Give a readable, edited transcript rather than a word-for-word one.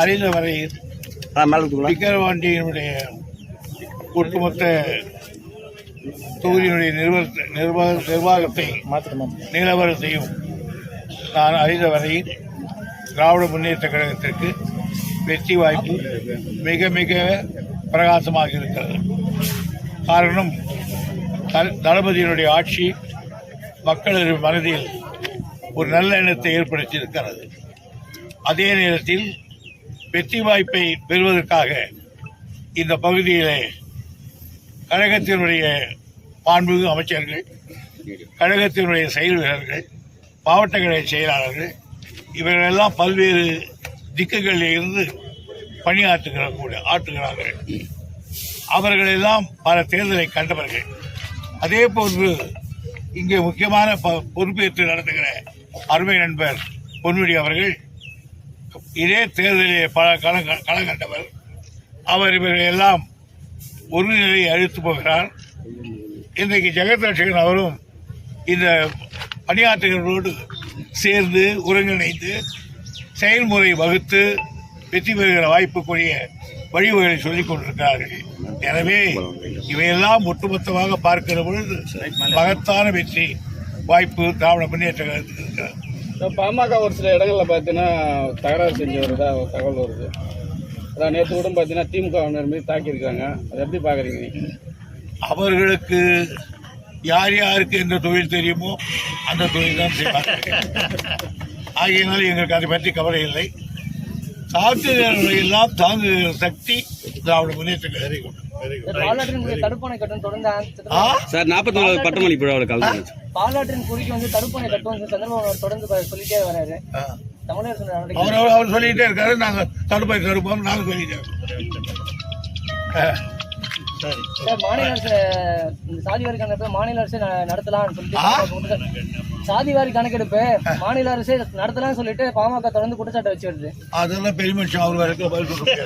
அறிந்த வரையில் விக்கிரவாண்டியினுடைய ஒட்டுமொத்த தொகுதியினுடைய நிர்வாகத்தை நிலவரத்தையும் நான் அறிந்த வரையில் திராவிட முன்னேற்ற கழகத்திற்கு வெற்றி வாய்ப்பு மிக மிக பிரகாசமாக இருக்கிறது. காரணம், தளபதியினுடைய ஆட்சி மக்களது மனதில் ஒரு நல்ல எண்ணத்தை ஏற்படுத்தியிருக்கிறது. அதே நேரத்தில் வெற்றி வாய்ப்பை பெறுவதற்காக இந்த பகுதியிலே கழகத்தினுடைய மாண்புமிகு அமைச்சர்கள், கழகத்தினுடைய செயல் வீரர்கள், மாவட்ட கழக செயலாளர்கள் இவர்களெல்லாம் பல்வேறு திக்குகளில் இருந்து ஆற்றுகிறார்கள். அவர்களெல்லாம் பல தேர்தலை கண்டவர்கள். அதே போன்று இங்கே முக்கியமான பொறுப்பேற்று நடத்துகிற அருமை நண்பர் பொன்முடி அவர்கள் இதே தேர்தலிலே பல களம் கண்டவர். அவர் இவர்களெல்லாம் ஒரு நிலையை அழித்து போகிறார். இன்றைக்கு ஜெகத் ரட்சகன் அவரும் இந்த பணியாற்றுகளோடு சேர்ந்து ஒருங்கிணைந்து செயல்முறை வகுத்து வெற்றி பெறுகிற வாய்ப்புக்குரிய வழிவகைகளை சொல்லிக் கொண்டிருக்கிறார்கள். எனவே இவையெல்லாம் ஒட்டுமொத்தமாக பார்க்கிற பொழுது மகத்தான வெற்றி வாய்ப்பு திராவிட முன்னேற்ற கழகத்துக்கு இருக்கிறது. பாமக ஒரு சில இடங்களில் பார்த்தீங்கன்னா தகராறு செஞ்சு வருதா தகவல் வருது. அதான் நேற்று கூட பார்த்தீங்கன்னா திமுக மீது தாக்கியிருக்காங்க. அதை எப்படி பார்க்குறீங்க? அவர்களுக்கு யார் யாருக்கு எந்த தொழில் தெரியுமோ அந்த தொழில் தான் செய்வார்கள். ஆகையினால் எங்களுக்கு அதை பற்றி கவலை இல்லை. தாக்குதல்களை எல்லாம் தாங்குகிற சக்தி திராவிட முன்னேற்ற கழகம். தடுப்பணை கட்டும் தொடர்ந்து சார் 44 பட்டமளிப்பு விழாவில் கலந்து பாலாற்றின் குறுக்கே வந்து தடுப்பணை கட்டும் சந்திரபாபு தொடர்ந்து சொல்லிட்டே வராரு. அவர் சொல்லிட்டே இருக்காரு. நாங்க தடுப்போம் நாங்க சொல்லிட்டே இருக்கோம். மாநில அரசு சாதிவாரி கணக்கெடுப்பு மாநில அரசு நடத்தலாம்னு சொல்லிட்டு சாதிவாரி கணக்கெடுப்பு மாநில அரசு நடத்தலாம்னு சொல்லிட்டு பாமக தொடர்ந்து குற்றச்சாட்டு வச்சு வருது. அதெல்லாம் பெரிய மனுஷன் அவர் வரைக்கும் பதில் சொல்ல முடியாது.